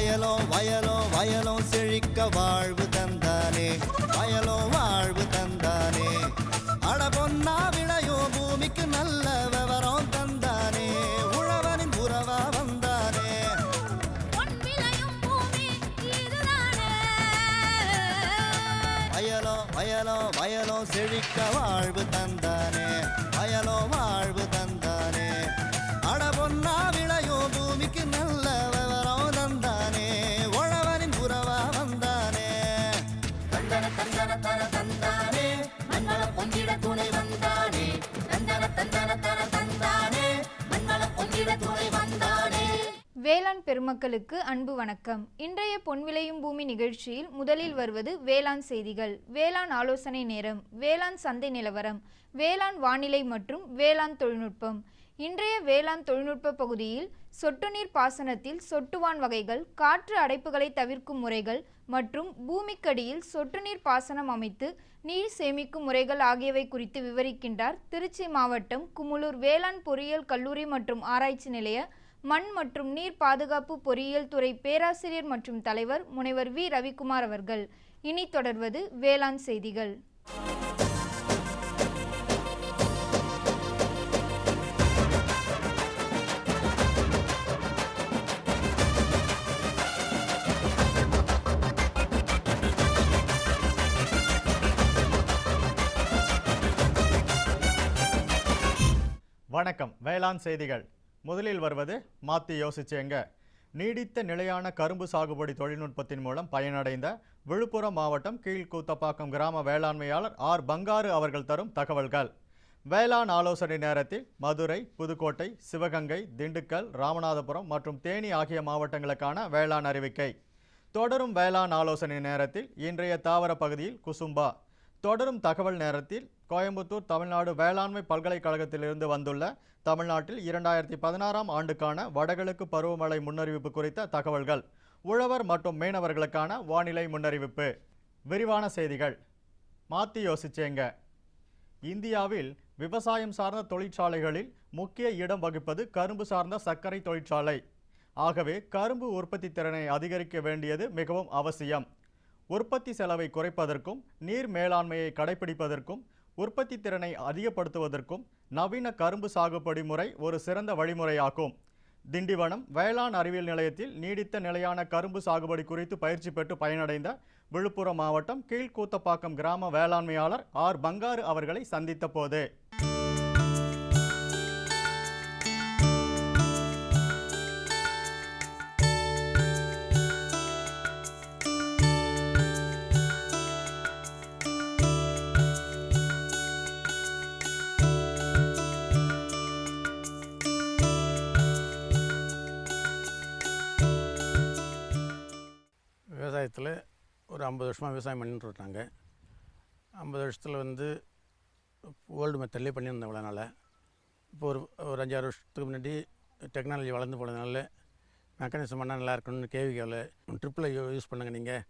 வயலோ வயலோ வயலோ செழிக்க வாழ்வு தந்தானே, வயலோ வாழ்வு தந்தானே. அட பொன்னா விளையோ பூமிக்கு நல்ல விவரம் தந்தானே, உழவனின் உறவா வந்தானே. வயலோ வயலோ வயலோ செழிக்க வாழ்வு தந்தானே, வயலோ வாழ்வு தந்தானே. அட பொன்னா விளையோ பூமிக்கு நல்ல விவரம் தந்தானே, உழவனின் உறவா வந்தானே. தந்தன தந்தன தன தந்தானே, மண்ணளம் பொங்கிட துணை வந்தானே. தந்தன தந்தன தன தந்தானே, மண்ணளம் பொங்கிட துணை வந்தானே. வேளாண் பெருமக்களுக்கு அன்பு வணக்கம். இன்றைய பொன் விளையும் பூமி நிகழ்ச்சியில் முதலில் வருவது வேளாண் செய்திகள், வேளாண் ஆலோசனை நேரம், வேளாண் சந்தை நிலவரம், வேளாண் வானிலை மற்றும் வேளாண் தொழில்நுட்பம். இன்றைய வேளாண் தொழில்நுட்ப பகுதியில் சொட்டு நீர் பாசனத்தில் சொட்டுவான் வகைகள், காற்று அடைப்புகளை தவிர்க்கும் முறைகள் மற்றும் பூமிக்கடியில் சொட்டு நீர் பாசனம் அமைத்து நீர் சேமிக்கும் முறைகள் ஆகியவை குறித்து விவரிக்கின்றார் திருச்சி மாவட்டம் குமுளூர் வேளாண் பொறியியல் கல்லூரி மற்றும் ஆராய்ச்சி நிலைய மண் மற்றும் நீர் பாதுகாப்பு பொறியியல் துறை பேராசிரியர் மற்றும் தலைவர் முனைவர் வி ரவிக்குமார் அவர்கள். இனி தொடர்வது வேளாண் செய்திகள். வணக்கம். வேளாண் செய்திகள். முதலில் வருவது மாற்றி யோசிச்சேங்க. நீடித்த நிலையான கரும்பு சாகுபடி தொழில்நுட்பத்தின் மூலம் பயனடைந்த விழுப்புரம் மாவட்டம் கீழ்கூத்தப்பாக்கம் கிராம வேளாண்மையாளர் ஆர் பங்காரு அவர்கள் தரும் தகவல்கள். வேளாண் ஆலோசனை நேரத்தில் மதுரை, புதுக்கோட்டை, சிவகங்கை, திண்டுக்கல், ராமநாதபுரம் மற்றும் தேனி ஆகிய மாவட்டங்களுக்கான வேளாண் அறிவிக்கை. தொடரும் வேளாண் ஆலோசனை நேரத்தில் இன்றைய தாவர பகுதியில் குசும்பா. தொடரும் தகவல் நேரத்தில் கோயம்புத்தூர் தமிழ்நாடு வேளாண்மை பல்கலைக்கழகத்திலிருந்து வந்துள்ள தமிழ்நாட்டில் 2016ஆம் ஆண்டுக்கான வடகிழக்கு பருவமழை முன்னறிவிப்பு குறித்த தகவல்கள், உழவர் மற்றும் மீனவர்களுக்கான வானிலை முன்னறிவிப்பு. விரிவான செய்திகள். மாற்றி யோசிச்சேங்க. இந்தியாவில் விவசாயம் சார்ந்த தொழிற்சாலைகளில் முக்கிய இடம் வகிப்பது கரும்பு சார்ந்த சர்க்கரை தொழிற்சாலை. ஆகவே கரும்பு உற்பத்தி திறனை அதிகரிக்க வேண்டியது மிகவும் அவசியம். உற்பத்தி செலவை குறைப்பதற்கும் நீர் மேலாண்மையை கடைபிடிப்பதற்கும் உற்பத்தி திறனை அதிகப்படுத்துவதற்கும் நவீன கரும்பு சாகுபடி முறை ஒரு சிறந்த வழிமுறையாகும். திண்டிவனம் வேளாண் அறிவியல் நிலையத்தில் நீடித்த நிலையான கரும்பு சாகுபடி குறித்து பயிற்சி பெற்று பயனடைந்த விழுப்புரம் மாவட்டம் கீழ்கூத்தப்பாக்கம் கிராம வேளாண்மையாளர் ஆர் பங்காரு அவர்களை சந்தித்த போது விவசாயத்தில் ஒரு 50 வருஷமாக விவசாயம் பண்ணிட்டு இருக்காங்க. 50 வருஷத்தில் ஓல்டு மெத்தட்லேயே பண்ணியிருந்தேன். இவ்வளோ நாள் இப்போ ஒரு 5-6 வருஷத்துக்கு முன்னாடி டெக்னாலஜி வளர்ந்து போனதுனால மெக்கானிசம் பண்ணால் நல்லா இருக்கணும்னு கேவிக்காவில் ட்ரிப்பில் யூஸ் பண்ணுங்கள், நீங்கள்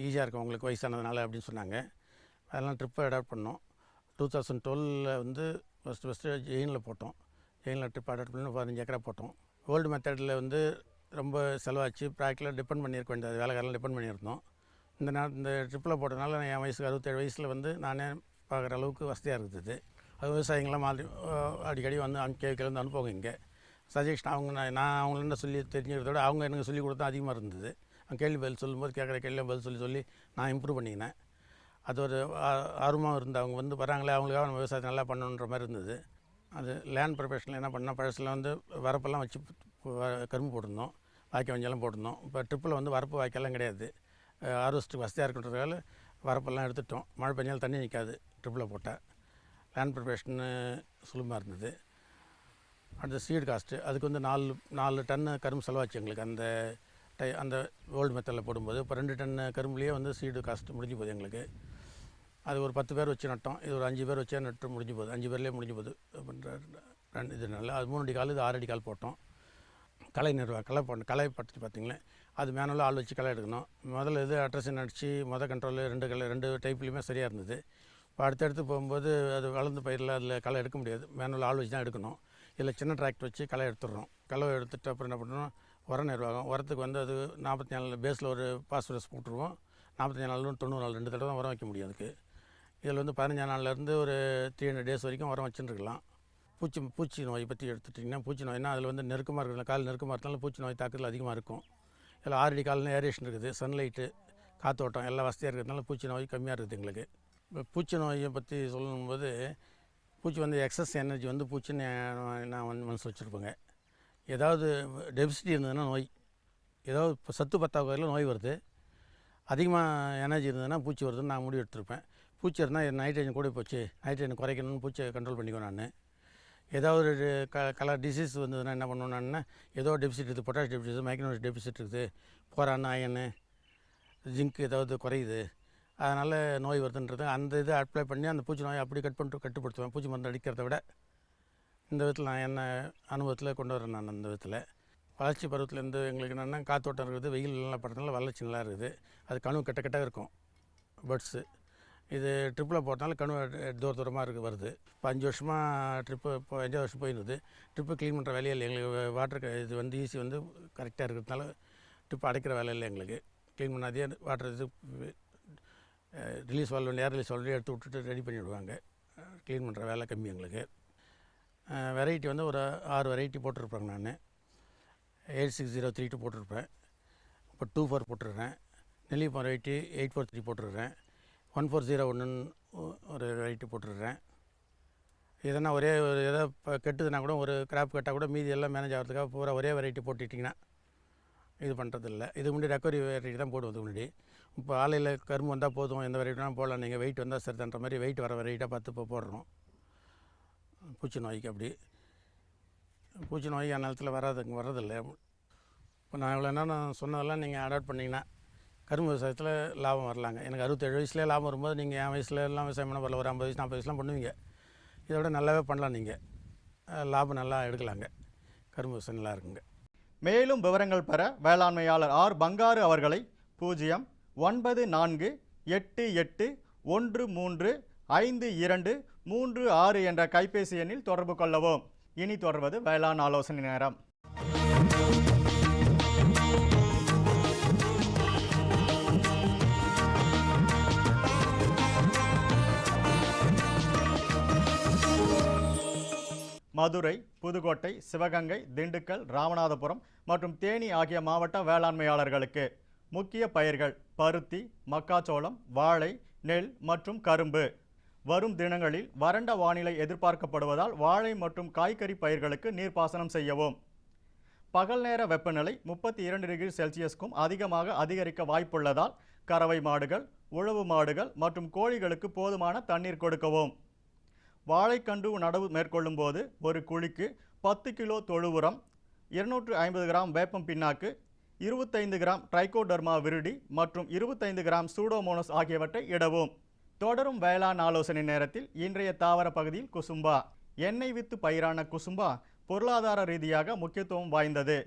ஈஸியாக இருக்கும் உங்களுக்கு வயசானதுனால அப்படின்னு சொன்னாங்க. அதெல்லாம் ட்ரிப்பை அடாப்ட் பண்ணோம். 2012 ஃபஸ்ட்டு ஜெயினில் போட்டோம். ஜெயினில் ட்ரிப் அடாப்ட் பண்ணி 15 ஏக்கரா போட்டோம். ஓல்டு மெத்தடில் ரொம்ப செலவாச்சு. ப்ராக்டிக்கலாக டிபெண்ட் பண்ணியிருக்க வேண்டியது, வேலைக்காரெல்லாம் டிபெண்ட் பண்ணியிருந்தோம். இந்த ட்ரிப்பில் போட்டதுனால என் வயசுக்கு 67 வயசில் நானே பார்க்குற அளவுக்கு வசதியாக இருக்குது. அது விவசாயிங்களாம் அடிக்கடி கேவிக்கிலேருந்து அனுப்புவாங்க. இங்கே சஜஷன் நான் அவங்கள்ட்ட சொல்லி தெரிஞ்சுக்கிறதோட அவங்க எனக்கு சொல்லிக் கொடுத்தா அதிகமாக இருந்தது. அவங்க கேள்வி பதில் சொல்லும்போது கேட்குற கேள்வியும் பதில் சொல்லி நான் இம்ப்ரூவ் பண்ணிக்கினேன். அது ஒரு ஆர்வமாக இருந்து அவங்க வராங்களே, அவங்களுக்காக நம்ம விவசாயத்தை நல்லா பண்ணணுன்ற மாதிரி இருந்தது. அது லேண்ட் ப்ரிப்பரேஷனில் என்ன பண்ணால் பழசில் வரப்பெல்லாம் வச்சு கரும்பு போட்டிருந்தோம், வாய்க்கால் வஞ்செல்லாம் போட்டிருந்தோம். இப்போ ட்ரிப்பில் வரப்பு வாய்க்காலாம் கிடையாது. ஹார்வெஸ்ட்டுக்கு வசதியாக இருக்கிறதுனால வரப்பெல்லாம் எடுத்துட்டோம். மழை பெஞ்சாலும் தண்ணி நிற்காது ட்ரிப்பில் போட்டால். லேண்ட் ப்ரிப்பரேஷன்னு சுலபமாக இருந்தது. அடுத்த சீடு காஸ்ட்டு, அதுக்கு 4 டன்னு கரும்பு செலவாச்சு எங்களுக்கு. அந்த ஓல்டு மெத்தடில் போடும்போது இப்போ 2 டன்னு கரும்புலேயே சீடு காஸ்ட்டு முடிஞ்சு போகுது எங்களுக்கு. அது ஒரு 10 பேர் வச்சு நட்டோம். இது ஒரு 5 பேர் வச்சா நட்டு முடிஞ்சு போகுது. 5 பேர்லேயே முடிஞ்சு போகுது. இது நல்லா அது 3 அடி கால், இது 6 அடி கால் போட்டோம். களை களை பட்டு பார்த்திங்களேன், அது மேனுவலாக ஆள் வச்சு களை எடுக்கணும். முதல்ல அட்ரஸன் அடித்து கண்ட்ரோல் 2 டைப்லேயுமே சரியாக இருந்தது. இப்போ அடுத்தடுத்து போகும்போது அது வளர்ந்த பயிரில் அதில் களை எடுக்க முடியாது. மேனுவல் ஆள் வச்சு தான் எடுக்கணும். இதில் சின்ன டிராக்டர் வச்சு களை எடுத்துடுறோம். களை எடுத்துட்டு அப்புறம் என்ன பண்ணுறோம், உர நிர்வாகம். உரத்துக்கு வந்து அது 44 நாள் பேஸில் ஒரு பாஸ்பரஸ் போட்டுருவோம். 44 நாள் 90 நாள் 2 தடவை தான் உரம் வைக்க முடியும் அதுக்கு. இதில் வந்து 15 நாள்லேருந்து ஒரு 300 டேஸ் வரைக்கும் உரம் வச்சுருக்கலாம். பூச்சி நோய் பற்றி எடுத்துட்டிங்கன்னா, பூச்சி நோய்னா அதில் வந்து நெருக்கமாக இருக்கிற கால் நெருக்கமாக இருந்தாலும் பூச்சி நோய் தாக்குதல் அதிகமாக இருக்கும். இதில் 6 அடி காலில் ஏரேஷன் இருக்குது, சன்லைட்டு, காற்றோட்டம் எல்லாம் வசதியாக இருக்கிறதுனால பூச்சி நோய் கம்மியாக இருக்குது எங்களுக்கு. இப்போ பூச்சி நோயை பற்றி சொல்லும்போது, பூச்சி வந்து எக்ஸஸ் எனர்ஜி வந்து பூச்சின்னு நான் வந்து மனசில் வச்சுருப்பேங்க. ஏதாவது டெபிசிட்டி இருந்ததுன்னா நோய், ஏதாவது இப்போ சத்து பத்தாக்குறையில் நோய் வருது, அதிகமாக எனர்ஜி இருந்ததுன்னா பூச்சி வருதுன்னு நான் முடிவு எடுத்திருப்பேன். பூச்சி இருந்தால் நைட்ரஜன் கூட போச்சு, நைட்ரஜன் குறைக்கணும்னு பூச்சியை கண்ட்ரோல் பண்ணிக்குவேன் நான். ஏதாவது ஒரு கலர் டிசீஸ் வந்ததுன்னா என்ன பண்ணுவேன்னா, ஏதோ டெபிசிட் இருக்குது, பொட்டாஷ் டெபிசிட், மைக்ரோஸ் டெபிசிட் இருக்குது, போரான், அயனு, ஜிங்க் ஏதாவது குறையுது, அதனால் நோய் வருதுன்றது அந்த இதை அப்ளை பண்ணி அந்த பூச்சி நோயை அப்படி கட்டுப்படுத்துவேன். பூச்சி மருந்து அடிக்கிறத விட இந்த விதத்தில் நான் என்ன அனுபவத்தில் கொண்டு வரேன். நான் அந்த விதத்தில் வளர்ச்சி பருவத்துலேருந்து எங்களுக்கு என்னென்னா காற்றோட்டம் இருக்குது, வெயில் நல்லா படுறதுனால வளர்ச்சி நல்லா இருக்குது. அது கனவு கெட்ட இருக்கும் பேர்ட்ஸு. இது ட்ரிப்பில் போட்டனால கனவு தூரமாக வருது. இப்போ 5 வருஷமாக ட்ரிப்பு, இப்போ 5 வருஷம் போயிருந்தது. ட்ரிப்பு க்ளீன் பண்ணுற வேலையில் எங்களுக்கு வாட்டர் இது வந்து ஈஸி வந்து கரெக்டாக இருக்கிறதுனால ட்ரிப்பு அடைக்கிற வேலை இல்லை எங்களுக்கு. க்ளீன் பண்ணாதே வாட்டர் இது ரிலீஸ் வால்வ், ஏர் ரிலீஸ் வால்வ் எடுத்து விட்டுட்டு ரெடி பண்ணிவிடுவாங்க. க்ளீன் பண்ணுற வேலை கம்மி எங்களுக்கு. வெரைட்டி வந்து ஒரு 6 வெரைட்டி போட்டிருப்பேங்க. நான் 86032 போட்டிருப்பேன். இப்போ 24 போட்டுருக்கேன். நெல்லிப்பம் வெரைட்டி 843 போட்டுருக்கேன். 1401 ஒரு வெரைட்டி போட்டுருக்கேன். எதனா ஒரே ஒரு எதாவது இப்போ கெட்டுதுன்னா கூட, ஒரு கிராப் கெட்டால் கூட மீதி எல்லாம் மேனேஜ் ஆகிறதுக்காக பூரா ஒரே வெரைட்டி போட்டுட்டிங்கன்னா இது பண்ணுறதில்ல. இதுக்கு முன்னாடி ரெக்கவரி வெரைட்டி தான் போடுவது முன்னாடி. இப்போ ஆலையில் கரும்பு வந்தால் போதும், எந்த வெரைட்டினாலும் போடலாம், நீங்கள் வெயிட் வந்தால் சரிதான்ற மாதிரி வெயிட் வர வெரைட்டாக பார்த்து இப்போ போடுறோம். பூச்சி நோய்க்கு அப்படி பூச்சி நோய் நிலத்தில் வர்றதில்லை. இப்போ நான் இவ்வளோ என்ன சொன்னதெல்லாம் நீங்கள் அடாப்ட் பண்ணிங்கன்னா கரும்பு விவசாயத்தில் லாபம் வரலாங்க. எனக்கு 67 வயசுலேயே லாபம் வரும்போது நீங்கள் என் வயசில் எல்லாம் விவசாயம் பண்ண போல ஒரு 50 வயசு 40 வயசுலாம் பண்ணுவீங்க. இதை விட நல்லாவே பண்ணலாம், நீங்கள் லாபம் நல்லா எடுக்கலாங்க. கரும்பு விவசாயம் நல்லா இருக்குங்க. மேலும் விவரங்கள் பெற வேளாண்மையாளர் ஆர் பங்காரு அவர்களை 09488135236 என்ற கைபேசி எண்ணில் தொடர்பு கொள்ளவும். இனி தொடர்வது வேளாண் ஆலோசனை நேரம். மதுரை, புதுக்கோட்டை, சிவகங்கை, திண்டுக்கல், ராமநாதபுரம் மற்றும் தேனி ஆகிய மாவட்ட வேளாண்மையாளர்களுக்கு முக்கிய பயிர்கள் பருத்தி, மக்காச்சோளம், வாழை, நெல் மற்றும் கரும்பு. வரும் தினங்களில் வறண்ட வானிலை எதிர்பார்க்கப்படுவதால் வாழை மற்றும் காய்கறி பயிர்களுக்கு நீர்ப்பாசனம் செய்யவும். பகல் நேர வெப்பநிலை 32 டிகிரி செல்சியஸ்க்கும் அதிகமாக அதிகரிக்க வாய்ப்புள்ளதால் கறவை மாடுகள், உழவு மாடுகள் மற்றும் கோழிகளுக்கு போதுமான தண்ணீர் கொடுக்கவும். வாழைக்கன்று நடவு மேற்கொள்ளும் போது ஒரு குழிக்கு 10 கிலோ தொழு உரம், 250 கிராம் வேப்பம் பின்னாக்கு, 25 கிராம் ட்ரைகோடர்மா விருடி மற்றும் 25 கிராம் சூடோமோனஸ் ஆகியவற்றை இடவும். தொடரும் வேளாண் ஆலோசனை நேரத்தில் இன்றைய தாவர பகுதியில் குசும்பா. எண்ணெய் வித்து பயிரான குசும்பா பொருளாதார ரீதியாக முக்கியத்துவம் வாய்ந்தது.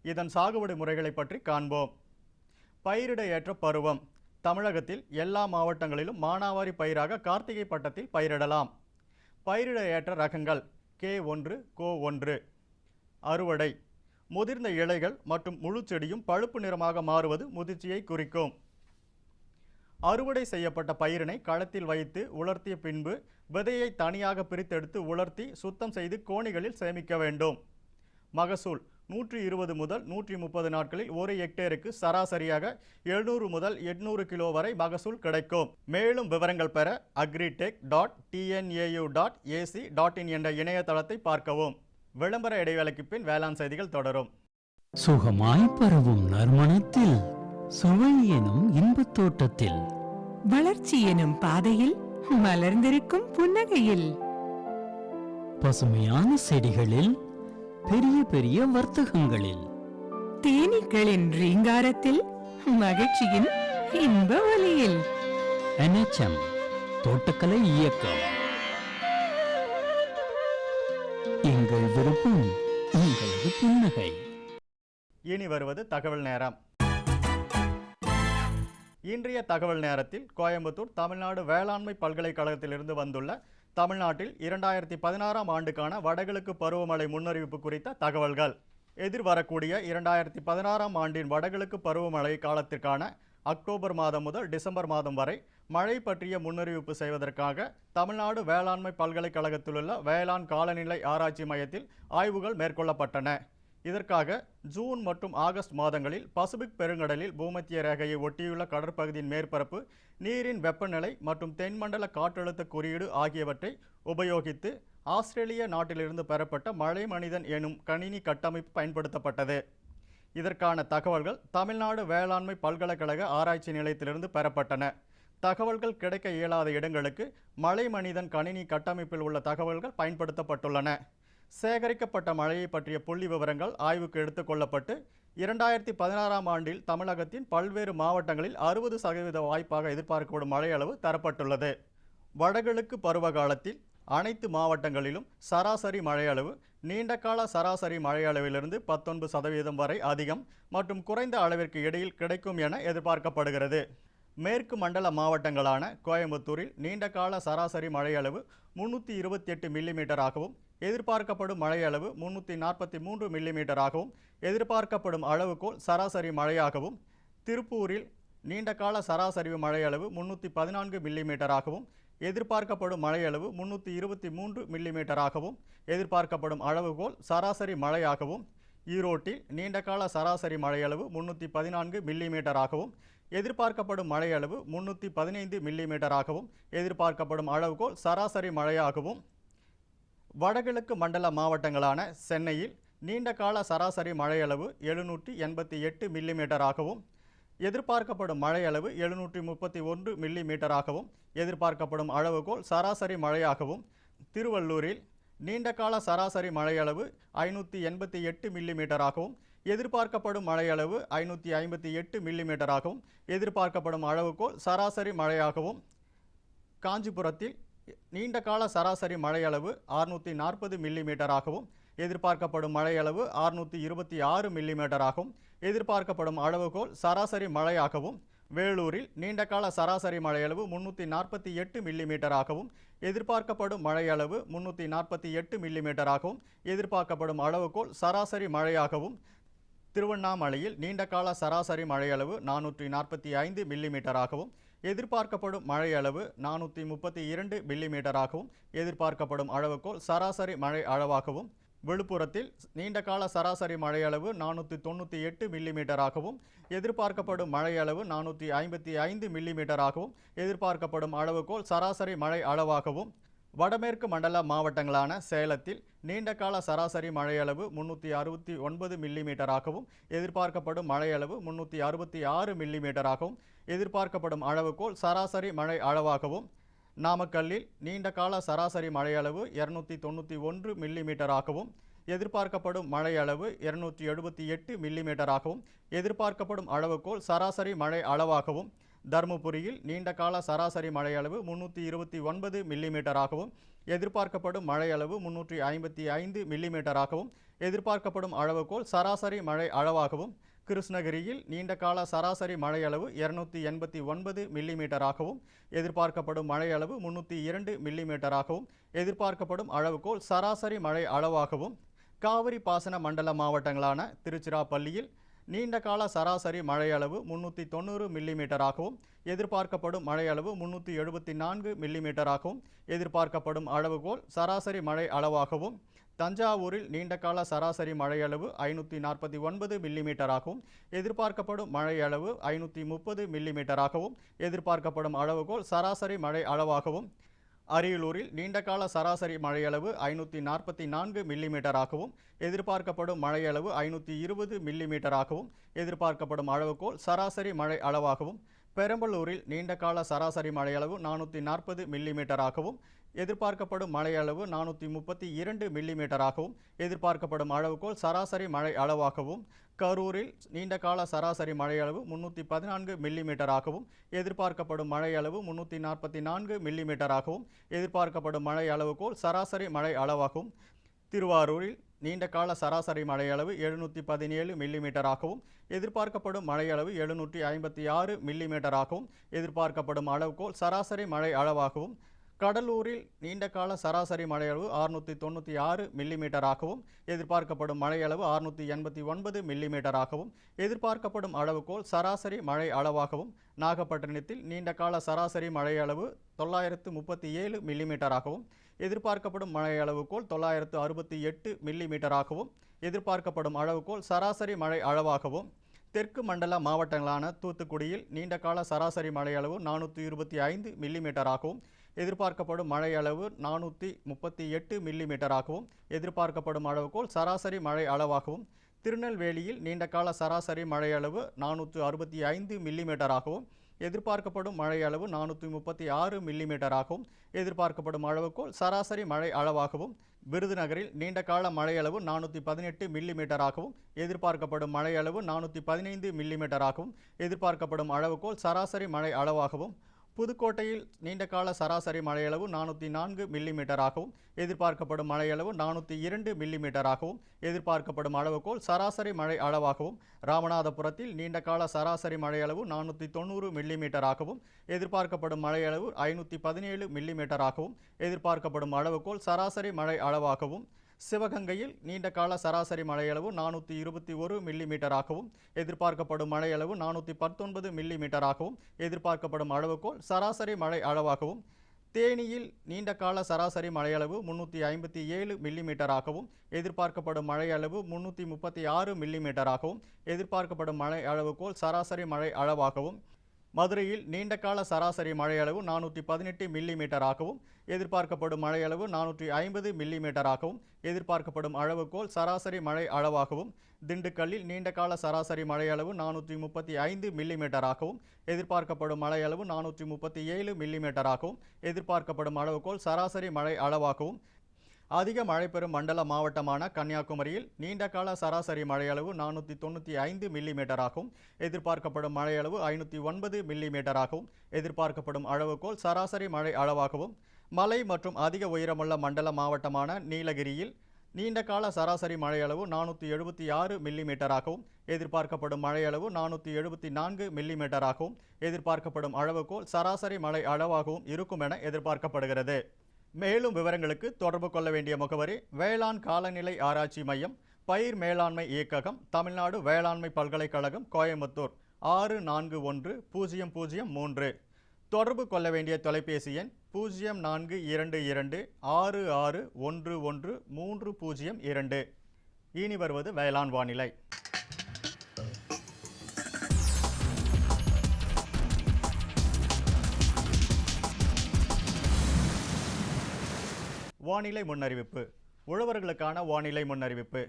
இதன் சாகுபடி முறைகளை பற்றி காண்போம். பயிரிட ஏற்ற பருவம். தமிழகத்தில் எல்லா மாவட்டங்களிலும் மானாவாரி பயிராக கார்த்திகை பட்டத்தில் பயிரிடலாம். பயிரிட ஏற்ற ரகங்கள் K1, Co1. அறுவடை. முதிர்ந்த இலைகள் மற்றும் முழு செடியும் பழுப்பு நிறமாக மாறுவது முதிர்ச்சியை குறிக்கும். அறுவடை செய்யப்பட்ட பயிரினை களத்தில் வைத்து உலர்த்திய பின்பு விதையை தனியாக பிரித்தெடுத்து உலர்த்தி சுத்தம் செய்து கோணிகளில் சேமிக்க வேண்டும். மகசூல் 120 முதல் 130 நாட்களில் ஒரு ஹெக்டேருக்கு சராசரியாக 700 முதல் 800 கிலோ வரை மகசூல் கிடைக்கும். மேலும் விவரங்கள் பெற agritech.tnau.ac.in என்ற இணையதளத்தை பார்க்கவும். விளம்பர இடைவேளைக்கு பின் வேளாண் செய்திகள் தொடரும். சுகமாய் பரவும் நறுமணத்தில், சுவை எனும் இன்பத் தோட்டத்தில், வளர்ச்சி எனும் பாதையில், மலர்ந்திருக்கும் புன்னகையில், பசுமையான செடிகளில், பெரிய பெரிய வர்த்தகங்களில், தேனீக்களின் ரீங்காரத்தில், மகிழ்ச்சியின் இன்ப ஒலியில். NHM தோட்டக்கலை இயக்கம். எங்கள் விருப்பம், உங்களது புன்னகை. இனி வருவது தகவல் நேரம். இன்றைய தகவல் நேரத்தில் கோயம்புத்தூர் தமிழ்நாடு வேளாண்மை பல்கலைக்கழகத்திலிருந்து வந்துள்ள தமிழ்நாட்டில் 2016ஆம் ஆண்டுக்கான வடகிழக்கு பருவமழை முன்னறிவிப்பு குறித்த தகவல்கள். எதிர்வரக்கூடிய 2016ஆம் ஆண்டின் வடகிழக்கு பருவமழை காலத்திற்கான அக்டோபர் மாதம் முதல் டிசம்பர் மாதம் வரை மழை பற்றிய முன்னறிவிப்பு செய்வதற்காக தமிழ்நாடு வேளாண்மை பல்கலைக்கழகத்திலுள்ள வேளாண் காலநிலை ஆராய்ச்சி மையத்தில் ஆய்வுகள் மேற்கொள்ளப்பட்டன. இதற்காக ஜூன் மற்றும் ஆகஸ்ட் மாதங்களில் பசிபிக் பெருங்கடலில் பூமத்திய ரேகையை ஒட்டியுள்ள கடற்பகுதியின் மேற்பரப்பு நீரின் வெப்பநிலை மற்றும் தென்மண்டல காற்றழுத்த குறியீடு ஆகியவற்றை உபயோகித்து ஆஸ்திரேலிய நாட்டிலிருந்து பெறப்பட்ட மழை மனிதன் எனும் கணினி கட்டமைப்பு பயன்படுத்தப்பட்டது. இதற்கான தகவல்கள் தமிழ்நாடு வேளாண்மை பல்கலைக்கழக ஆராய்ச்சி நிலையத்திலிருந்து பெறப்பட்டன. தகவல்கள் கிடைக்க இயலாத இடங்களுக்கு மழை மனிதன் கணினி கட்டமைப்பில் உள்ள தகவல்கள் பயன்படுத்தப்பட்டுள்ளன. சேகரிக்கப்பட்ட மழையை பற்றிய புள்ளி விவரங்கள் ஆய்வுக்கு எடுத்துக்கொள்ளப்பட்டு 2016ஆம் ஆண்டில் தமிழகத்தின் பல்வேறு மாவட்டங்களில் 60% வாய்ப்பாக எதிர்பார்க்கப்படும் மழை அளவு தரப்பட்டுள்ளது. வடகிழக்கு பருவகாலத்தில் அனைத்து மாவட்டங்களிலும் சராசரி மழையளவு நீண்டகால சராசரி மழையளவிலிருந்து 19% வரை அதிகம் மற்றும் குறைந்த அளவிற்கு இடையில் கிடைக்கும் என எதிர்பார்க்கப்படுகிறது. மேற்கு மண்டல மாவட்டங்களான கோயம்புத்தூரில் நீண்டகால சராசரி மழையளவு 328 மில்லிமீட்டராகவும் எதிர்பார்க்கப்படும் மழையளவு 343 மில்லிமீட்டராகவும் எதிர்பார்க்கப்படும் அளவுகோல் சராசரி மழையாகவும், திருப்பூரில் நீண்டகால சராசரி மழையளவு 314 மில்லிமீட்டராகவும் எதிர்பார்க்கப்படும் மழையளவு 323 மில்லிமீட்டராகவும் எதிர்பார்க்கப்படும் அளவுகோல் சராசரி மழையாகவும், ஈரோட்டில் நீண்டகால சராசரி மழையளவு 314 மில்லிமீட்டராகவும் எதிர்பார்க்கப்படும் மழையளவு 315 மில்லிமீட்டராகவும் எதிர்பார்க்கப்படும் அளவுகோல் சராசரி மழையாகவும், வடகிழக்கு மண்டல மாவட்டங்களான சென்னையில் நீண்டகால சராசரி மழையளவு 788 மில்லிமீட்டராகவும் எதிர்பார்க்கப்படும் மழையளவு 731 மில்லிமீட்டராகவும் எதிர்பார்க்கப்படும் அளவுகோல் சராசரி மழையாகவும், திருவள்ளூரில் நீண்டகால சராசரி மழையளவு 588 மில்லிமீட்டராகவும் எதிர்பார்க்கப்படும் மழையளவு 558 மில்லிமீட்டராகவும் எதிர்பார்க்கப்படும் அளவுகோல் சராசரி மழையாகவும், காஞ்சிபுரத்தில் நீண்டகால சராசரி மழையளவு 640 மில்லிமீட்டராகவும் எதிர்பார்க்கப்படும் மழையளவு 626 மில்லிமீட்டராகவும் எதிர்பார்க்கப்படும் அளவுகோல் சராசரி மழையாகவும், வேலூரில் நீண்டகால சராசரி மழையளவு 348 மில்லிமீட்டராகவும் எதிர்பார்க்கப்படும் மழையளவு 348 மில்லிமீட்டராகவும் எதிர்பார்க்கப்படும் அளவுகோல் சராசரி மழையாகவும், திருவண்ணாமலையில் நீண்டகால சராசரி மழையளவு 445 மில்லிமீட்டராகவும் எதிர்பார்க்கப்படும் மழையளவு 432 மில்லிமீட்டராகவும் எதிர்பார்க்கப்படும் அளவுகோல் சராசரி மழை அளவாகவும், விழுப்புரத்தில் நீண்டகால சராசரி மழையளவு 498 மில்லிமீட்டராகவும் எதிர்பார்க்கப்படும் மழையளவு 455 மில்லிமீட்டராகவும் எதிர்பார்க்கப்படும் அளவுகோல் சராசரி மழை அளவாகவும், வடமேற்கு மண்டல மாவட்டங்களான சேலத்தில் நீண்டகால சராசரி மழையளவு 369 மில்லிமீட்டராகவும் எதிர்பார்க்கப்படும் மழையளவு 366 மில்லிமீட்டராகவும் எதிர்பார்க்கப்படும் அளவுகோல் சராசரி மழை அளவாகவும், நாமக்கல்லில் நீண்டகால சராசரி மழையளவு 291 மில்லிமீட்டராகவும் எதிர்பார்க்கப்படும் மழையளவு 278 மில்லிமீட்டராகவும் எதிர்பார்க்கப்படும் அளவுகோல் சராசரி மழை அளவாகவும், தருமபுரியில் நீண்டகால சராசரி மழையளவு 329 மில்லிமீட்டராகவும் எதிர்பார்க்கப்படும் மழையளவு 355 மில்லிமீட்டராகவும் எதிர்பார்க்கப்படும் அளவுகோல் சராசரி மழை அளவாகவும், கிருஷ்ணகிரியில் நீண்டகால சராசரி மழையளவு 289 மில்லிமீட்டராகவும் எதிர்பார்க்கப்படும் மழையளவு 302 மில்லிமீட்டராகவும் எதிர்பார்க்கப்படும் அளவுகோல் சராசரி மழை அளவாகவும், காவிரி பாசன மண்டல மாவட்டங்களான திருச்சிராப்பள்ளியில் நீண்டகால சராசரி மழையளவு 390 மில்லிமீட்டராகவும் எதிர்பார்க்கப்படும் மழையளவு 374 மில்லிமீட்டராகவும் எதிர்பார்க்கப்படும் அளவுகோல் சராசரி மழை அளவாகவும், தஞ்சாவூரில் நீண்டகால சராசரி மழையளவு 549 மில்லிமீட்டராகவும் எதிர்பார்க்கப்படும் மழையளவு 530 மில்லிமீட்டராகவும் எதிர்பார்க்கப்படும் அளவுகோல் சராசரி மழை அளவாகவும், அரியலூரில் நீண்டகால சராசரி மழையளவு 544 மில்லிமீட்டராகவும் எதிர்பார்க்கப்படும் மழையளவு 520 மில்லிமீட்டராகவும் எதிர்பார்க்கப்படும் அளவுகோல் சராசரி மழை அளவாகவும், பெரம்பலூரில் நீண்டகால சராசரி மழையளவு 440 மில்லிமீட்டராகவும் எதிர்பார்க்கப்படும் மழையளவு 432 மில்லிமீட்டராகவும் எதிர்பார்க்கப்படும் அளவுகோல் சராசரி மழை அளவாகவும், கரூரில் நீண்டகால சராசரி மழையளவு 314 மில்லிமீட்டராகவும் எதிர்பார்க்கப்படும் மழையளவு 344 மில்லிமீட்டராகவும் எதிர்பார்க்கப்படும் மழை அளவுகோல் சராசரி மழை அளவாகவும், திருவாரூரில் நீண்டகால சராசரி மழையளவு 717 மில்லிமீட்டராகவும் எதிர்பார்க்கப்படும் மழையளவு 756 மில்லிமீட்டராகவும் எதிர்பார்க்கப்படும் அளவுகோல் சராசரி மழை அளவாகவும், கடலூரில் நீண்டகால சராசரி மழையளவு 696 மில்லிமீட்டராகவும் எதிர்பார்க்கப்படும் மழையளவு 689 மில்லிமீட்டராகவும் எதிர்பார்க்கப்படும் அளவுகோல் சராசரி மழை அளவாகவும் நாகப்பட்டினத்தில் நீண்டகால சராசரி மழையளவு 937 மில்லிமீட்டராகவும் எதிர்பார்க்கப்படும் மழை அளவுகோல் 968 மில்லிமீட்டராகவும் எதிர்பார்க்கப்படும் அளவுகோல் சராசரி மழை அளவாகவும் தெற்கு மண்டல மாவட்டங்களான தூத்துக்குடியில் நீண்டகால சராசரி மழையளவு 425 மில்லிமீட்டராகவும் எதிர்பார்க்கப்படும் மழை அளவு 438 மில்லிமீட்டராகவும் எதிர்பார்க்கப்படும் அளவுகோல் சராசரி மழை அளவாகவும் திருநெல்வேலியில் நீண்டகால சராசரி மழையளவு 465 மில்லிமீட்டராகவும் எதிர்பார்க்கப்படும் மழை அளவு 436 மில்லிமீட்டராகவும் எதிர்பார்க்கப்படும் அளவுகோல் சராசரி மழை அளவாகவும் விருதுநகரில் நீண்டகால மழையளவு 418 மில்லிமீட்டராகவும் எதிர்பார்க்கப்படும் மழையளவு 415 மில்லிமீட்டராகவும் எதிர்பார்க்கப்படும் அளவுகோல் சராசரி மழை அளவாகவும் புதுக்கோட்டையில் நீண்டகால சராசரி மழையளவு 404 மில்லிமீட்டராகவும் எதிர்பார்க்கப்படும் மழையளவு 402 மில்லிமீட்டராகவும் எதிர்பார்க்கப்படும் அளவுகோல் சராசரி மழை அளவாகவும் ராமநாதபுரத்தில் நீண்டகால சராசரி மழையளவு 490 மில்லிமீட்டராகவும் எதிர்பார்க்கப்படும் மழையளவு 517 மில்லிமீட்டராகவும் எதிர்பார்க்கப்படும் அளவுகோல் சராசரி மழை அளவாகவும் சிவகங்கையில் நீண்டகால சராசரி மழையளவு 421 மில்லிமீட்டராகவும் எதிர்பார்க்கப்படும் மழையளவு 419 மில்லிமீட்டராகவும் எதிர்பார்க்கப்படும் அளவுகோல் சராசரி மழை அளவாகவும் தேனியில் நீண்டகால சராசரி மழையளவு 357 மில்லிமீட்டராகவும் எதிர்பார்க்கப்படும் மழையளவு 336 மில்லிமீட்டராகவும் எதிர்பார்க்கப்படும் மழை அளவுகோல் சராசரி மழை அளவாகவும் மதுரையில் நீண்டகால சராசரி மழையளவு 418 மில்லிமீட்டராகவும் எதிர்பார்க்கப்படும் மழையளவு 450 மில்லிமீட்டராகவும் எதிர்பார்க்கப்படும் அளவுகோல் சராசரி மழை அளவாகவும் திண்டுக்கல்லில் நீண்டகால சராசரி மழையளவு 435 மில்லிமீட்டராகவும் எதிர்பார்க்கப்படும் மழையளவு 437 மில்லிமீட்டராகவும் எதிர்பார்க்கப்படும் அளவுகோல் சராசரி மழை அளவாகவும் அதிக மழை பெறும் மண்டல மாவட்டமான கன்னியாகுமரியில் நீண்டகால சராசரி மழையளவு 495 மில்லிமீட்டராகவும் எதிர்பார்க்கப்படும் மழையளவு 509 மில்லிமீட்டராகவும் எதிர்பார்க்கப்படும் அளவுகோல் சராசரி மழை அளவாகவும் மலை மற்றும் அதிக உயரமுள்ள மண்டல மாவட்டமான நீலகிரியில் நீண்டகால சராசரி மழையளவு 476 மில்லிமீட்டராகவும் எதிர்பார்க்கப்படும் மழையளவு 474 மில்லிமீட்டராகவும் எதிர்பார்க்கப்படும் அளவுகோல் சராசரி மழை அளவாகவும் இருக்கும் என எதிர்பார்க்கப்படுகிறது. மேலும் விவரங்களுக்கு தொடர்பு கொள்ள வேண்டிய முகவரி வேளாண் காலநிலை ஆராய்ச்சி மையம், பயிர் மேலாண்மை இயக்ககம், தமிழ்நாடு வேளாண்மை பல்கலைக்கழகம், கோயம்புத்தூர் 641003. தொடர்பு கொள்ள வேண்டிய தொலைபேசி எண் 042266113002. இனி வருவது வேளாண் வானிலை. வானிலை முன்னறிவிப்பு. உழவர்களுக்கான வானிலை முன்னறிவிப்பு.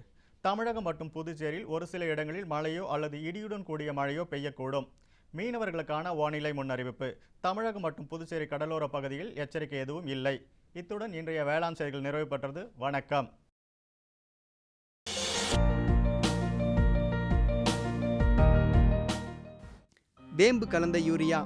தமிழகம் மற்றும் புதுச்சேரியில் ஒரு சில இடங்களில் மழையோ அல்லது இடியுடன் கூடிய மழையோ பெய்யக்கூடும். மீனவர்களுக்கான வானிலை முன்னறிவிப்பு. தமிழகம் மற்றும் புதுச்சேரி கடலோர பகுதியில் எச்சரிக்கை எதுவும் இல்லை. இத்துடன் இன்றைய வேளாண் செய்திகள் நிறைவு பெற்றது. வணக்கம். வேம்பு கலந்த யூரியா.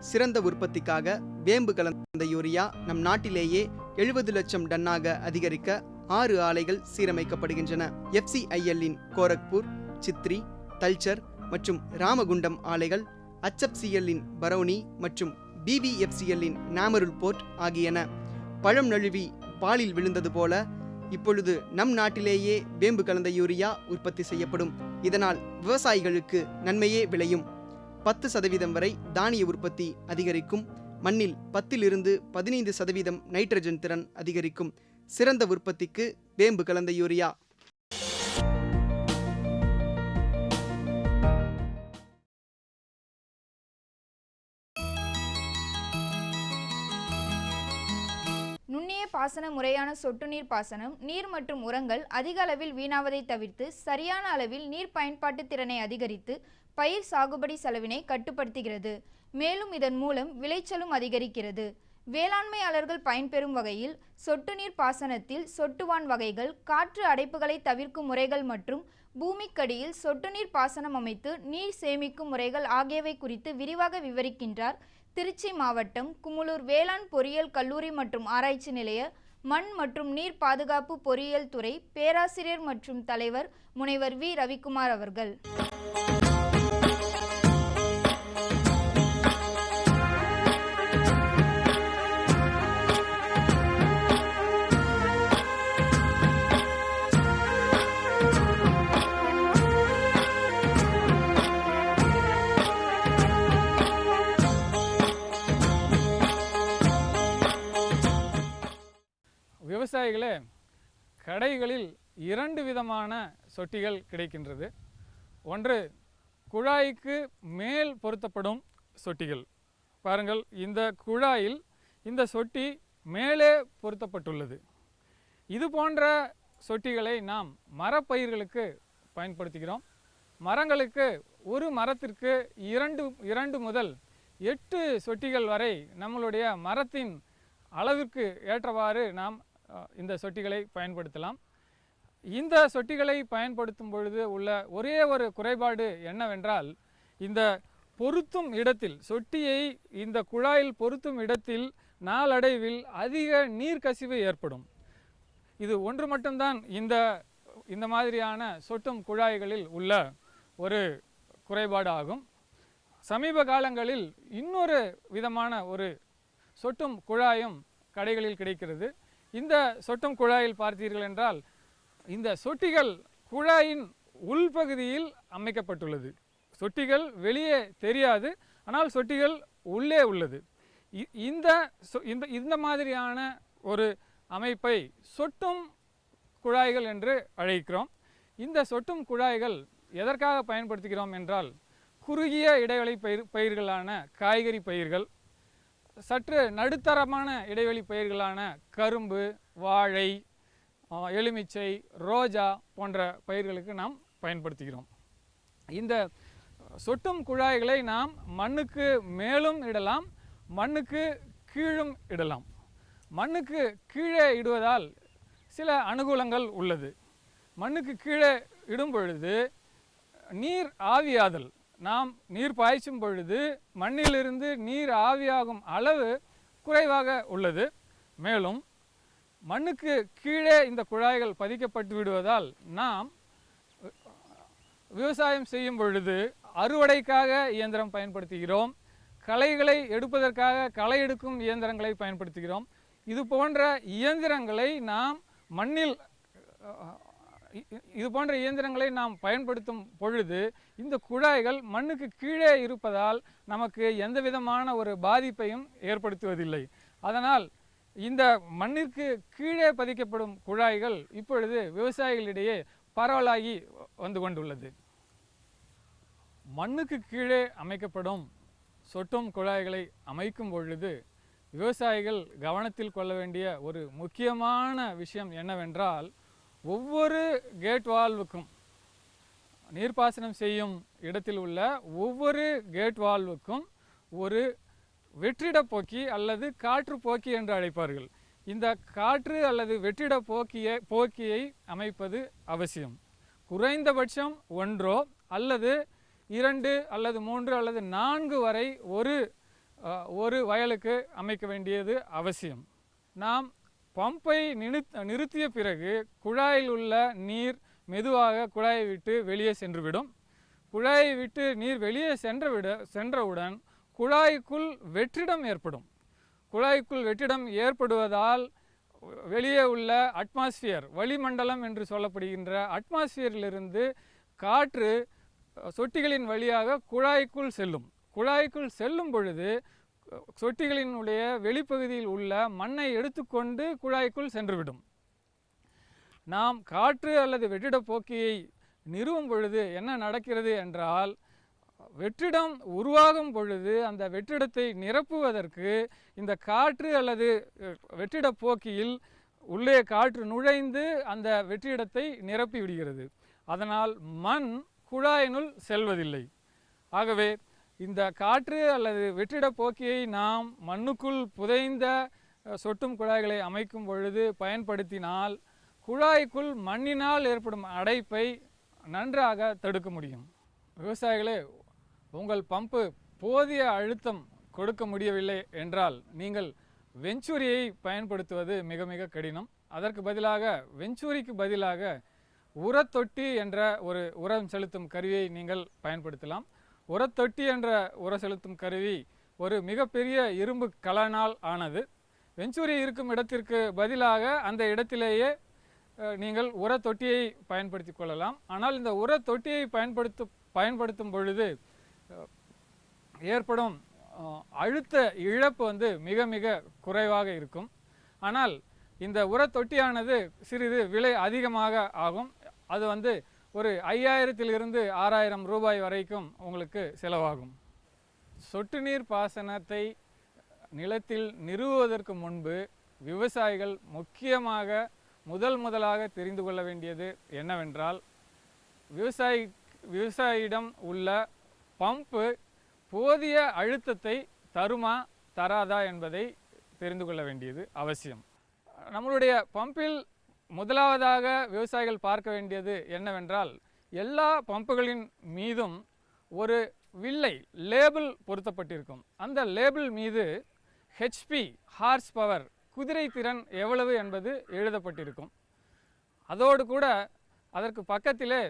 சிறந்த உற்பத்திக்காக வேம்பு கலந்த யூரியா நம் நாட்டிலேயே 70 லட்சம் டன்னாக அதிகரிக்க 6 ஆலைகள் சீரமைக்கப்படுகின்றன. FCIL-இன் கோரக்பூர், சித்ரி, தல்ச்சர் மற்றும் ராமகுண்டம் ஆலைகள், HFCL-இன் பரௌனி மற்றும் BVFCL-இன் நாமருல் போர்ட் ஆகியன. பழம் நழுவி பாலில் விழுந்தது போல இப்பொழுது நம் நாட்டிலேயே வேம்பு கலந்த யூரியா உற்பத்தி செய்யப்படும். இதனால் விவசாயிகளுக்கு நன்மையே விளையும். 10% வரை தானிய உற்பத்தி அதிகரிக்கும். மண்ணில் 10 to 15% நைட்ரஜன் திறன் அதிகரிக்கும். சிறந்த உற்பத்திக்கு வேம்பு கலந்த யூரியா. நுண்ணிய பாசன முறையான சொட்டு நீர் பாசனம் நீர் மற்றும் உரங்கள் அதிக அளவில் வீணாவதை தவிர்த்து சரியான அளவில் நீர் பயன்பாட்டு திறனை அதிகரித்து பயிர் சாகுபடி செலவினை கட்டுப்படுத்துகிறது. மேலும் இதன் மூலம் விளைச்சலும் அதிகரிக்கிறது. வேளாண்மையாளர்கள் பயன்பெறும் வகையில் சொட்டு நீர் பாசனத்தில் சொட்டுவான் வகைகள், காற்று அடைப்புகளை தவிர்க்கும் முறைகள் மற்றும் பூமிக்கடியில் சொட்டு நீர் பாசனம் அமைத்து நீர் சேமிக்கும் முறைகள் ஆகியவை குறித்து விரிவாக விவரிக்கின்றார் திருச்சி மாவட்டம் குமுளூர் வேளாண் பொறியியல் கல்லூரி மற்றும் ஆராய்ச்சி நிலைய மண் மற்றும் நீர் பாதுகாப்பு பொறியியல் துறை பேராசிரியர் மற்றும் தலைவர் முனைவர் வி. ரவிக்குமார் அவர்கள். விவசாயிகளே, கடைகளில் 2 விதமான சொட்டிகள் கிடைக்கின்றது. ஒன்று குழாய்க்கு மேல் பொருத்தப்படும் சொட்டிகள். பாருங்கள், இந்த குழாயில் இந்த சொட்டி மேலே பொருத்தப்பட்டுள்ளது. இது போன்ற சொட்டிகளை நாம் மரப்பயிர்களுக்கு பயன்படுத்துகிறோம். மரங்களுக்கு ஒரு மரத்திற்கு 2 முதல் 8 சொட்டிகள் வரை நம்மளுடைய மரத்தின் அளவிற்கு ஏற்றவாறு நாம் இந்த சொட்டிகளை பயன்படுத்தலாம். இந்த சொட்டிகளை பயன்படுத்தும் பொழுது உள்ள ஒரே ஒரு குறைபாடு என்னவென்றால், இந்த பொருத்தும் இடத்தில், சொட்டியை இந்த குழாயில் பொருத்தும் இடத்தில் நாளடைவில் அதிக நீர்க்கசிவு ஏற்படும். இது ஒன்று மட்டும்தான் இந்த மாதிரியான சொட்டும் குழாய்களில் உள்ள ஒரு குறைபாடு ஆகும். சமீப காலங்களில் இன்னொரு விதமான ஒரு சொட்டும் குழாயும் கடைகளில் கிடைக்கிறது. இந்த சொட்டும் குழாயில் பார்த்தீர்கள் என்றால், இந்த சொட்டிகள் குழாயின் உள்பகுதியில் அமைக்கப்பட்டுள்ளது. சொட்டிகள் வெளியே தெரியாது, ஆனால் சொட்டிகள் உள்ளே உள்ளது. இந்த மாதிரியான ஒரு அமைப்பை சொட்டும் குழாய்கள் என்று அழைக்கிறோம். இந்த சொட்டும் குழாய்கள் எதற்காக பயன்படுத்துகிறோம் என்றால், குறுகிய இடைவெளி பயிர்களான காய்கறி பயிர்கள், சற்று நடுத்தரமான இடைவெளி பயிர்களான கரும்பு, வாழை, எலுமிச்சை, ரோஜா போன்ற பயிர்களுக்கு நாம் பயன்படுத்துகிறோம். இந்த சொட்டும் குழாய்களை நாம் மண்ணுக்கு மேலும் இடலாம், மண்ணுக்கு கீழும் இடலாம். மண்ணுக்கு கீழே இடுவதால் சில அனுகூலங்கள் உள்ளது. மண்ணுக்கு கீழே இடும் பொழுது நீர் ஆவியாதல், நாம் நீர் பாய்ச்சும் பொழுது மண்ணிலிருந்து நீர் ஆவியாகும் அளவு குறைவாக உள்ளது. மேலும் மண்ணுக்கு கீழே இந்த குழாய்கள் பதிக்கப்பட்டு விடுவதால் நாம் விவசாயம் செய்யும் பொழுது அறுவடைக்காக இயந்திரம் பயன்படுத்துகிறோம், களைகளை எடுப்பதற்காக களை எடுக்கும் இயந்திரங்களை பயன்படுத்துகிறோம். இது போன்ற இயந்திரங்களை நாம் பயன்படுத்தும் பொழுது இந்த குழாய்கள் மண்ணுக்கு கீழே இருப்பதால் நமக்கு எந்த விதமான ஒரு பாதிப்பையும் ஏற்படுத்துவதில்லை. அதனால் இந்த மண்ணிற்கு கீழே பதிக்கப்படும் குழாய்கள் இப்பொழுது விவசாயிகளிடையே பரவலாகி வந்து கொண்டுள்ளது. மண்ணுக்கு கீழே அமைக்கப்படும் சொட்டும் குழாய்களை அமைக்கும் பொழுது விவசாயிகள் கவனத்தில் கொள்ள வேண்டிய ஒரு முக்கியமான விஷயம் என்னவென்றால், ஒவ்வொரு கேட் வால்வுக்கும், நீர்ப்பாசனம் செய்யும் இடத்தில் உள்ள ஒவ்வொரு கேட் வால்வுக்கும் ஒரு வெற்றிட போக்கி அல்லது காற்று போக்கி என்று அழைப்பார்கள். இந்த காற்று அல்லது வெற்றிட போக்கியை அமைப்பது அவசியம். குறைந்தபட்சம் 1 அல்லது 2 அல்லது 3 அல்லது 4 வரை ஒரு வயலுக்கு அமைக்க வேண்டியது அவசியம். நாம் பம்பை நிறுத்திய பிறகு குழாயில் உள்ள நீர் மெதுவாக குழாயை விட்டு வெளியே சென்றுவிடும். குழாயை விட்டு நீர் வெளியே சென்றவுடன் குழாய்க்குள் வெற்றிடம் ஏற்படும். குழாய்க்குள் வெற்றிடம் ஏற்படுவதால் வெளியே உள்ள அட்மாஸ்பியர், வளிமண்டலம் என்று சொல்லப்படுகின்ற அட்மாஸ்பியரிலிருந்து காற்று சொட்டிகளின் வழியாக குழாய்க்குள் செல்லும். குழாய்க்குள் செல்லும் பொழுது சொட்டிகளினுடைய வெளிப்பகுதியில் உள்ள மண்ணை எடுத்துக்கொண்டு குழாய்க்குள் சென்றுவிடும். நாம் காற்று அல்லது வெற்றிட போக்கியை நிறுவும் பொழுது என்ன நடக்கிறது என்றால், வெற்றிடம் உருவாகும் பொழுது அந்த வெற்றிடத்தை நிரப்புவதற்கு இந்த காற்று அல்லது வெற்றிட போக்கியில் உள்ளே காற்று நுழைந்து அந்த வெற்றிடத்தை நிரப்பி விடுகிறது. அதனால் மண் குழாயினுள் செல்வதில்லை. ஆகவே இந்த காற்று அல்லது வெற்றிட போக்கியை நாம் மண்ணுக்குள் புதைந்த சொட்டும் குழாய்களை அமைக்கும் பொழுது பயன்படுத்தினால் குழாய்க்குள் மண்ணினால் ஏற்படும் அடைப்பை நன்றாக தடுக்க முடியும். விவசாயிகளே, உங்கள் பம்பு போதிய அழுத்தம் கொடுக்க முடியவில்லை என்றால் நீங்கள் வெஞ்சூரியை பயன்படுத்துவது மிக மிக கடினம். அதற்கு பதிலாக, வெஞ்சூரிக்கு பதிலாக உரத்தொட்டி என்ற ஒரு உரம் செலுத்தும் கருவியை நீங்கள் பயன்படுத்தலாம். உரத்தொட்டி என்ற உர செலுத்தும் கருவி ஒரு மிகப்பெரிய இரும்பு கலனால் ஆனது. வெஞ்சூரி இருக்கும் இடத்திற்கு பதிலாக அந்த இடத்திலேயே நீங்கள் உரத்தொட்டியை பயன்படுத்தி கொள்ளலாம். ஆனால் இந்த உரத்தொட்டியை பயன்படுத்தும் பொழுது ஏற்படும் அழுத்த இழப்பு மிக மிக குறைவாக இருக்கும். ஆனால் இந்த உரத்தொட்டியானது சிறிது விலை அதிகமாக ஆகும். அது வந்து ஒரு 5000 6000 ரூபாய் வரைக்கும் உங்களுக்கு செலவாகும். சொட்டு நீர் பாசனத்தை நிலத்தில் நிறுவுவதற்கு முன்பு விவசாயிகள் முக்கியமாக முதலாக தெரிந்து கொள்ள வேண்டியது என்னவென்றால், விவசாயியிடம் உள்ள பம்பு போதிய அழுத்தத்தை தருமா தராதா என்பதை தெரிந்து கொள்ள வேண்டியது அவசியம். நம்மளுடைய பம்பில் முதலாவதாக விவசாயிகள் பார்க்க வேண்டியது என்னவென்றால், எல்லா பம்புகளின் மீதும் ஒரு வில்லை லேபிள் பொருத்தப்பட்டிருக்கும். அந்த லேபிள் மீது ஹெச்பி ஹார்ஸ் பவர் குதிரை திறன் எவ்வளவு என்பது எழுதப்பட்டிருக்கும். அதோடு கூட அதற்கு பக்கத்திலே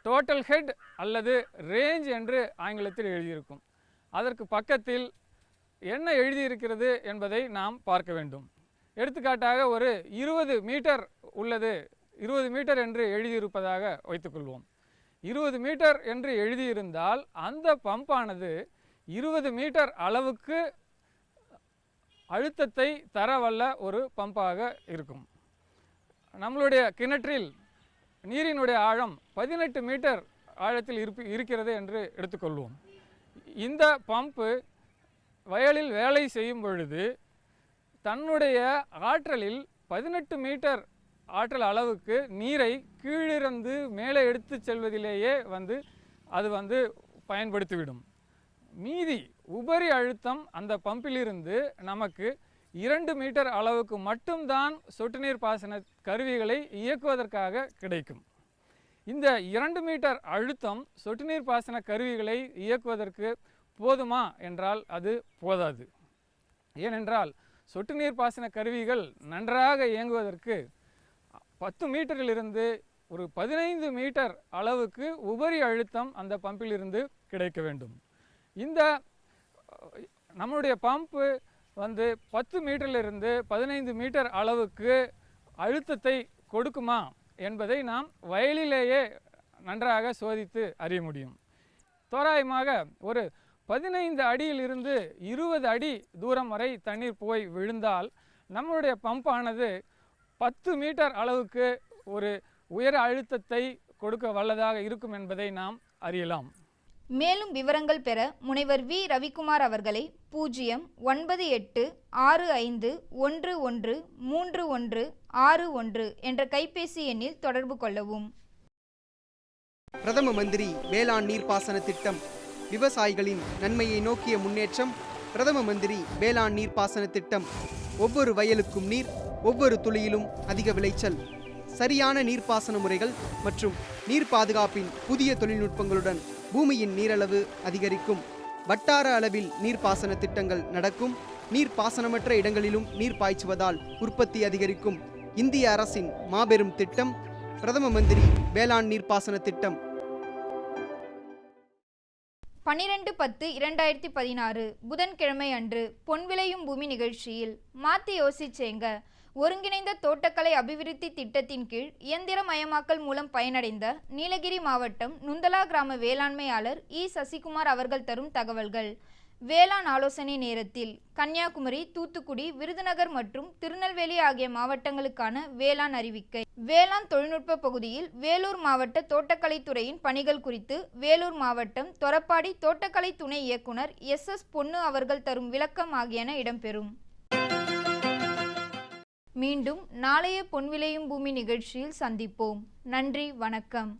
டோட்டல் ஹெட் அல்லது ரேஞ்ச் என்று ஆங்கிலத்தில் எழுதியிருக்கும். அதற்கு பக்கத்தில் என்ன எழுதியிருக்கிறது என்பதை நாம் பார்க்க வேண்டும். எடுத்துக்காட்டாக ஒரு 20 மீட்டர் உள்ளது, 20 மீட்டர் என்று எழுதியிருப்பதாக வைத்துக்கொள்வோம். 20 மீட்டர் என்று எழுதியிருந்தால் அந்த பம்பானது 20 மீட்டர் அளவுக்கு அழுத்தத்தை தரவல்ல ஒரு பம்பாக இருக்கும். நம்மளுடைய கிணற்றில் நீரினுடைய ஆழம் 18 மீட்டர் ஆழத்தில் இருக்கிறது என்று எடுத்துக்கொள்வோம். இந்த பம்பு வயலில் வேலை செய்யும் பொழுது தன்னுடைய ஆற்றலில் 18 மீட்டர் ஆற்றல் அளவுக்கு நீரை கீழிருந்து மேலே எடுத்து செல்வதிலேயே அது பயன்படுத்திவிடும். மீதி உபரி அழுத்தம் அந்த பம்பிலிருந்து நமக்கு 2 மீட்டர் அளவுக்கு மட்டும்தான் சொட்டு நீர் பாசன கருவிகளை இயக்குவதற்காக கிடைக்கும். இந்த 2 மீட்டர் அழுத்தம் சொட்டு நீர் பாசன கருவிகளை இயக்குவதற்கு போதுமா என்றால் அது போதாது. ஏனென்றால் சொட்டு நீர் பாசன கருவிகள் நன்றாக இயங்குவதற்கு 10 மீட்டரிலிருந்து ஒரு 15 மீட்டர் அளவுக்கு உபரி அழுத்தம் அந்த பம்பிலிருந்து கிடைக்க வேண்டும். இந்த நம்முடைய பம்பு 10 மீட்டரிலிருந்து 15 மீட்டர் அளவுக்கு அழுத்தத்தை கொடுக்குமா என்பதை நாம் வயலிலேயே நன்றாக சோதித்து அறிய முடியும். தோராயமாக ஒரு 15 அடியிலிருந்து 20 அடி தூரம் வரை தண்ணீர் போய் விழுந்தால் நம்முடைய பம்பானது 10 மீட்டர் அளவுக்கு ஒரு உயர அழுத்தத்தை கொடுக்க வல்லதாக இருக்கும் என்பதை நாம் அறியலாம். மேலும் விவரங்கள் பெற முனைவர் வி. ரவிக்குமார் அவர்களை 09865113161 என்ற கைபேசி எண்ணில் தொடர்பு கொள்ளவும். பிரதம மந்திரி வேளாண் நீர்ப்பாசன திட்டம் விவசாயிகளின் நன்மையை நோக்கிய முன்னேற்றம். பிரதம மந்திரி வேளாண் நீர்ப்பாசன திட்டம் ஒவ்வொரு வயலுக்கும் நீர், ஒவ்வொரு துளியிலும் அதிக விளைச்சல். சரியான நீர்ப்பாசன முறைகள் மற்றும் நீர் பாதுகாப்பின் புதிய தொழில்நுட்பங்களுடன் பூமியின் நீரளவு அதிகரிக்கும். வட்டார அளவில் நீர்ப்பாசன திட்டங்கள் நடக்கும். நீர்ப்பாசனமற்ற இடங்களிலும் நீர் பாய்ச்சுவதால் உற்பத்தி அதிகரிக்கும். இந்திய அரசின் மாபெரும் திட்டம் பிரதம மந்திரி வேளாண் நீர்ப்பாசன திட்டம். 12/10/2016 புதன்கிழமை அன்று பொன் விளையும் பூமி நிகழ்ச்சியில் மாத்தி யோசிச்சேங்க, ஒருங்கிணைந்த தோட்டக்கலை அபிவிருத்தி திட்டத்தின் கீழ் இயந்திரமயமாக்கல் மூலம் பயனடைந்த நீலகிரி மாவட்டம் நுந்தலா கிராம வேளாண்மையாளர் இ. சசிகுமார் அவர்கள் தரும் தகவல்கள். வேளாண் ஆலோசனை நேரத்தில் கன்னியாகுமரி, தூத்துக்குடி, விருதுநகர் மற்றும் திருநெல்வேலி ஆகிய மாவட்டங்களுக்கான வேளாண் அறிவிக்கை. வேளாண் தொழில்நுட்ப பகுதியில் வேலூர் மாவட்ட தோட்டக்கலைத்துறையின் பணிகள் குறித்து வேலூர் மாவட்டம் தொரப்பாடி தோட்டக்கலை துணை இயக்குனர் எஸ். பொன்னு அவர்கள் தரும் விளக்கம் ஆகியன இடம்பெறும். மீண்டும் நாளைய பொன் விளையும் பூமி நிகழ்ச்சியில் சந்திப்போம். நன்றி, வணக்கம்.